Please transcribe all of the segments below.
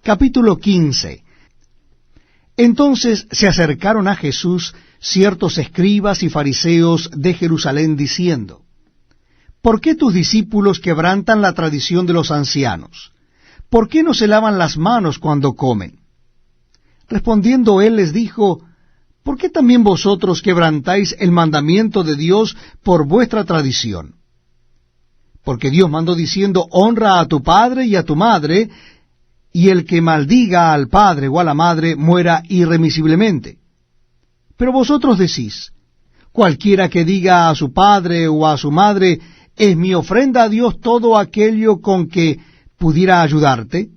Capítulo 15. Entonces se acercaron a Jesús ciertos escribas y fariseos de Jerusalén, diciendo: ¿Por qué tus discípulos quebrantan la tradición de los ancianos? ¿Por qué no se lavan las manos cuando comen? Respondiendo él les dijo: ¿Por qué también vosotros quebrantáis el mandamiento de Dios por vuestra tradición? Porque Dios mandó diciendo: honra a tu padre y a tu madre, y el que maldiga al padre o a la madre muera irremisiblemente. Pero vosotros decís: cualquiera que diga a su padre o a su madre, es mi ofrenda a Dios todo aquello con que pudiera ayudarte,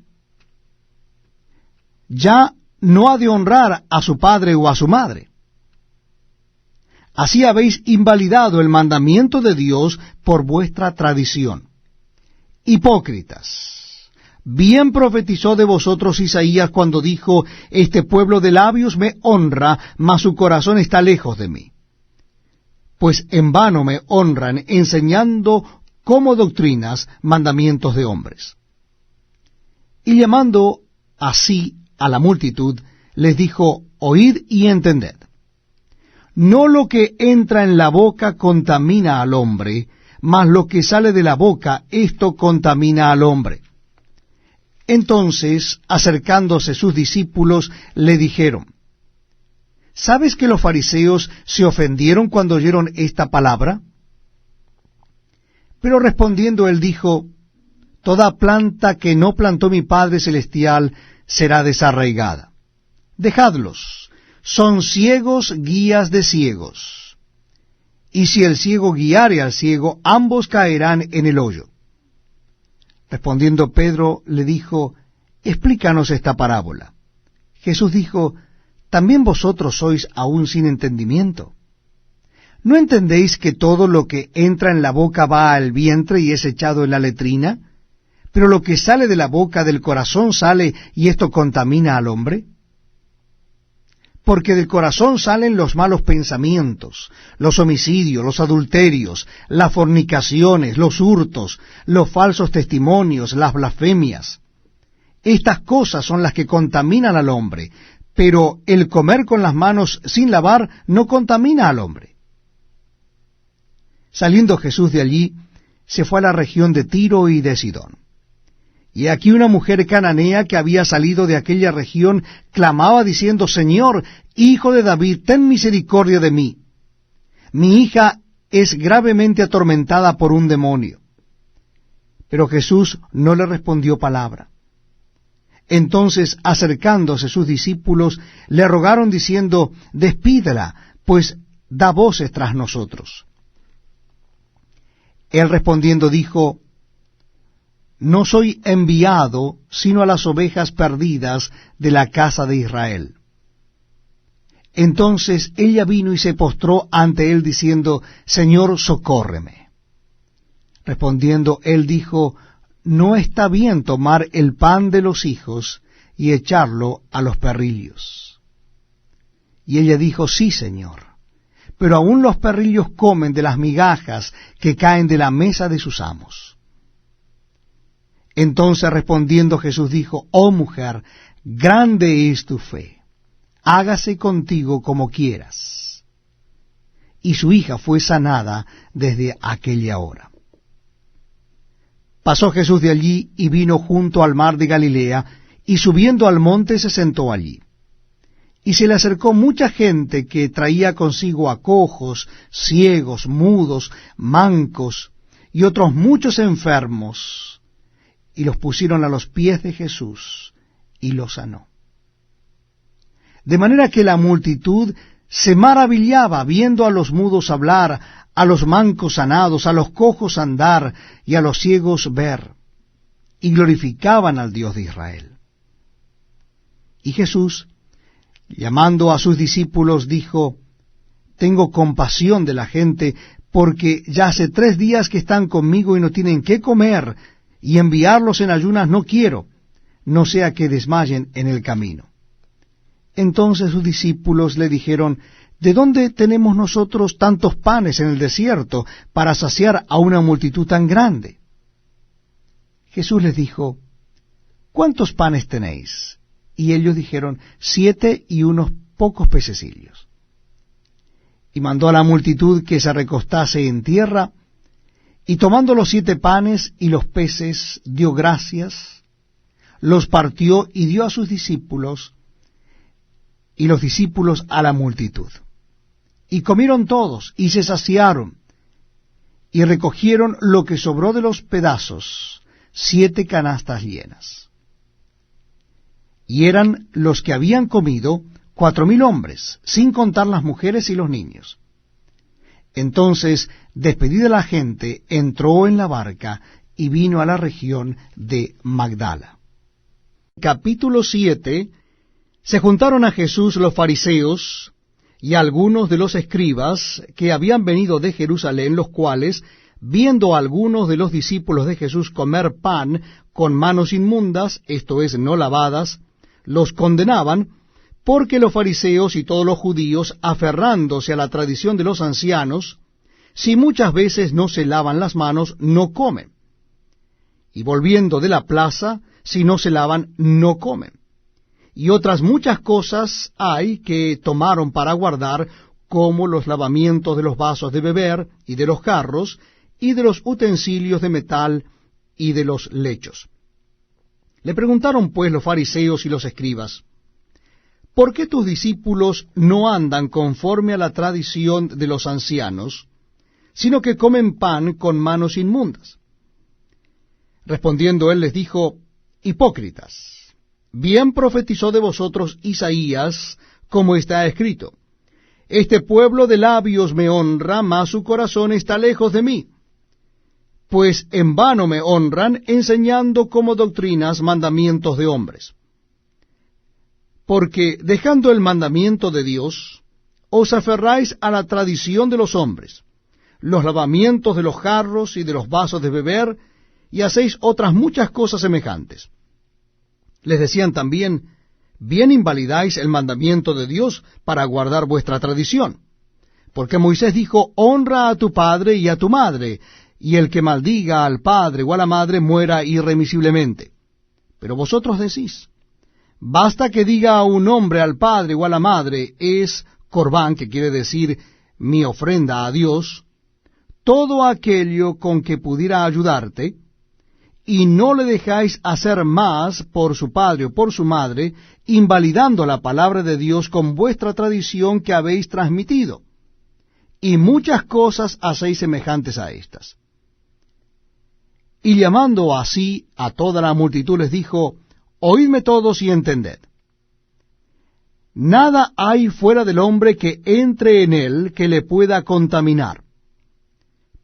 ya no ha de honrar a su padre o a su madre. Así habéis invalidado el mandamiento de Dios por vuestra tradición. Hipócritas, bien profetizó de vosotros Isaías cuando dijo: este pueblo de labios me honra, mas su corazón está lejos de mí. Pues en vano me honran, enseñando como doctrinas mandamientos de hombres. Y llamando así a la multitud, les dijo: oíd y entended. No lo que entra en la boca contamina al hombre, mas lo que sale de la boca, esto contamina al hombre. Entonces, acercándose sus discípulos, le dijeron: ¿sabes que los fariseos se ofendieron cuando oyeron esta palabra? Pero respondiendo él dijo: toda planta que no plantó mi Padre Celestial será desarraigada. Dejadlos, son ciegos guías de ciegos. Y si el ciego guiare al ciego, ambos caerán en el hoyo. Respondiendo Pedro le dijo: explícanos esta parábola. Jesús dijo: ¿también vosotros sois aún sin entendimiento? ¿No entendéis que todo lo que entra en la boca va al vientre y es echado en la letrina? Pero lo que sale de la boca del corazón sale, y esto contamina al hombre. Porque del corazón salen los malos pensamientos, los homicidios, los adulterios, las fornicaciones, los hurtos, los falsos testimonios, las blasfemias. Estas cosas son las que contaminan al hombre, pero el comer con las manos sin lavar no contamina al hombre. Saliendo Jesús de allí, se fue a la región de Tiro y de Sidón. Y aquí una mujer cananea que había salido de aquella región clamaba diciendo: Señor, Hijo de David, ten misericordia de mí. Mi hija es gravemente atormentada por un demonio. Pero Jesús no le respondió palabra. Entonces, acercándose sus discípulos, le rogaron diciendo: despídela, pues da voces tras nosotros. Él respondiendo dijo: no soy enviado sino a las ovejas perdidas de la casa de Israel. Entonces ella vino y se postró ante él diciendo: Señor, socórreme. Respondiendo él dijo: no está bien tomar el pan de los hijos y echarlo a los perrillos. Y ella dijo: sí, Señor, pero aún los perrillos comen de las migajas que caen de la mesa de sus amos. Entonces respondiendo Jesús dijo: oh mujer, grande es tu fe, hágase contigo como quieras. Y su hija fue sanada desde aquella hora. Pasó Jesús de allí y vino junto al mar de Galilea, y subiendo al monte se sentó allí. Y se le acercó mucha gente que traía consigo a cojos, ciegos, mudos, mancos, y otros muchos enfermos, y los pusieron a los pies de Jesús, y los sanó. De manera que la multitud se maravillaba viendo a los mudos hablar, a los mancos sanados, a los cojos andar, y a los ciegos ver, y glorificaban al Dios de Israel. Y Jesús, llamando a sus discípulos, dijo: tengo compasión de la gente, porque ya hace 3 días que están conmigo y no tienen qué comer, y enviarlos en ayunas no quiero, no sea que desmayen en el camino. Entonces sus discípulos le dijeron: ¿de dónde tenemos nosotros tantos panes en el desierto para saciar a una multitud tan grande? Jesús les dijo: ¿cuántos panes tenéis? Y ellos dijeron, 7 y unos pocos pececillos. Y mandó a la multitud que se recostase en tierra, y tomando los 7 panes y los peces, dio gracias, los partió y dio a sus discípulos, y los discípulos a la multitud. Y comieron todos, y se saciaron, y recogieron lo que sobró de los pedazos, 7 canastas llenas. Y eran los que habían comido 4,000 hombres, sin contar las mujeres y los niños. Entonces, despedida la gente, entró en la barca y vino a la región de Magdala. Capítulo 7. Se juntaron a Jesús los fariseos y algunos de los escribas que habían venido de Jerusalén, los cuales, viendo a algunos de los discípulos de Jesús comer pan con manos inmundas, esto es, no lavadas, los condenaban, porque los fariseos y todos los judíos, aferrándose a la tradición de los ancianos, si muchas veces no se lavan las manos, no comen. Y volviendo de la plaza, si no se lavan, no comen. Y otras muchas cosas hay que tomaron para guardar, como los lavamientos de los vasos de beber, y de los jarros, y de los utensilios de metal, y de los lechos. Le preguntaron pues los fariseos y los escribas, ¿por qué tus discípulos no andan conforme a la tradición de los ancianos, sino que comen pan con manos inmundas? Respondiendo él les dijo, hipócritas, bien profetizó de vosotros Isaías, como está escrito, este pueblo de labios me honra, mas su corazón está lejos de mí. Pues en vano me honran, enseñando como doctrinas mandamientos de hombres. Porque dejando el mandamiento de Dios, os aferráis a la tradición de los hombres, los lavamientos de los jarros y de los vasos de beber, y hacéis otras muchas cosas semejantes. Les decían también, bien invalidáis el mandamiento de Dios para guardar vuestra tradición. Porque Moisés dijo, honra a tu padre y a tu madre, y el que maldiga al padre o a la madre muera irremisiblemente. Pero vosotros decís, basta que diga a un hombre al padre o a la madre, es corbán, que quiere decir mi ofrenda a Dios, todo aquello con que pudiera ayudarte, y no le dejáis hacer más por su padre o por su madre, invalidando la palabra de Dios con vuestra tradición que habéis transmitido. Y muchas cosas hacéis semejantes a estas. Y llamando así a toda la multitud les dijo, oídme todos y entended. Nada hay fuera del hombre que entre en él que le pueda contaminar.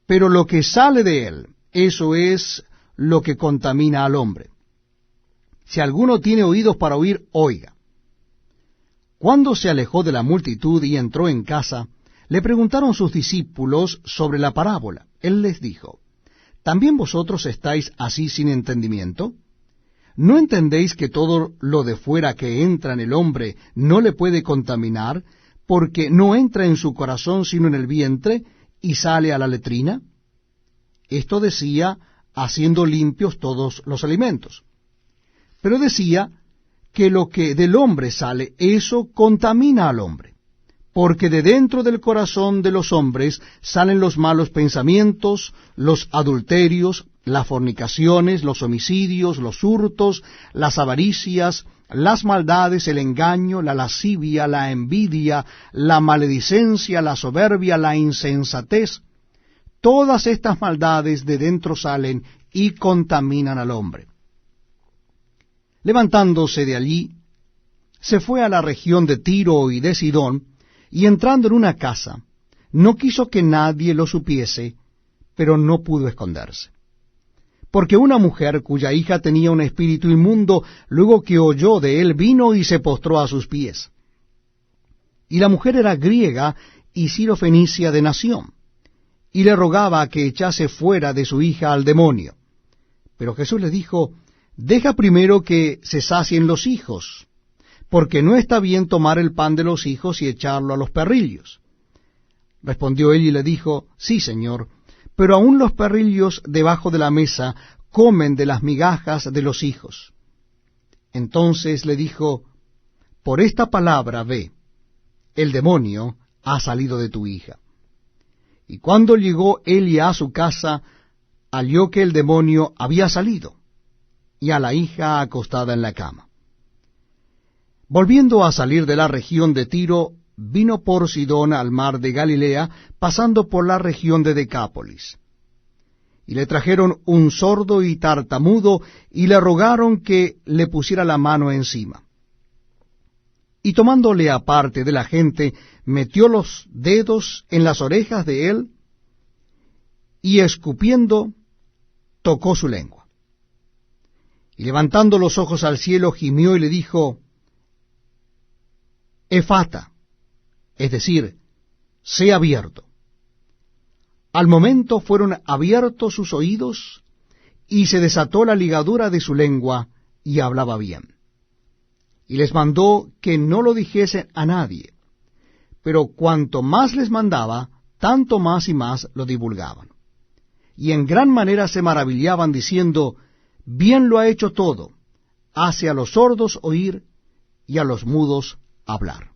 Pero lo que sale de él, eso es lo que contamina al hombre. Si alguno tiene oídos para oír, oiga. Cuando se alejó de la multitud y entró en casa, le preguntaron sus discípulos sobre la parábola. Él les dijo, ¿también vosotros estáis así sin entendimiento? ¿No entendéis que todo lo de fuera que entra en el hombre no le puede contaminar, porque no entra en su corazón sino en el vientre, y sale a la letrina? Esto decía, haciendo limpios todos los alimentos. Pero decía que lo que del hombre sale, eso contamina al hombre, porque de dentro del corazón de los hombres salen los malos pensamientos, los adulterios, las fornicaciones, los homicidios, los hurtos, las avaricias, las maldades, el engaño, la lascivia, la envidia, la maledicencia, la soberbia, la insensatez. Todas estas maldades de dentro salen y contaminan al hombre. Levantándose de allí, se fue a la región de Tiro y de Sidón, y entrando en una casa, no quiso que nadie lo supiese, pero no pudo esconderse. Porque una mujer cuya hija tenía un espíritu inmundo, luego que oyó de él, vino y se postró a sus pies. Y la mujer era griega y sirofenicia de nación, y le rogaba que echase fuera de su hija al demonio. Pero Jesús le dijo, deja primero que se sacien los hijos, porque no está bien tomar el pan de los hijos y echarlo a los perrillos. Respondió él y le dijo, sí, Señor, pero aun los perrillos debajo de la mesa comen de las migajas de los hijos. Entonces le dijo, por esta palabra ve, el demonio ha salido de tu hija. Y cuando llegó Elia a su casa, halló que el demonio había salido, y a la hija acostada en la cama. Volviendo a salir de la región de Tiro, vino por Sidón al mar de Galilea, pasando por la región de Decápolis. Y le trajeron un sordo y tartamudo, y le rogaron que le pusiera la mano encima. Y tomándole aparte de la gente, metió los dedos en las orejas de él, y escupiendo, tocó su lengua. Y levantando los ojos al cielo, gimió y le dijo, Efata, es decir, sé abierto. Al momento fueron abiertos sus oídos, y se desató la ligadura de su lengua, y hablaba bien. Y les mandó que no lo dijesen a nadie, pero cuanto más les mandaba, tanto más y más lo divulgaban. Y en gran manera se maravillaban, diciendo, bien lo ha hecho todo, hace a los sordos oír y a los mudos hablar.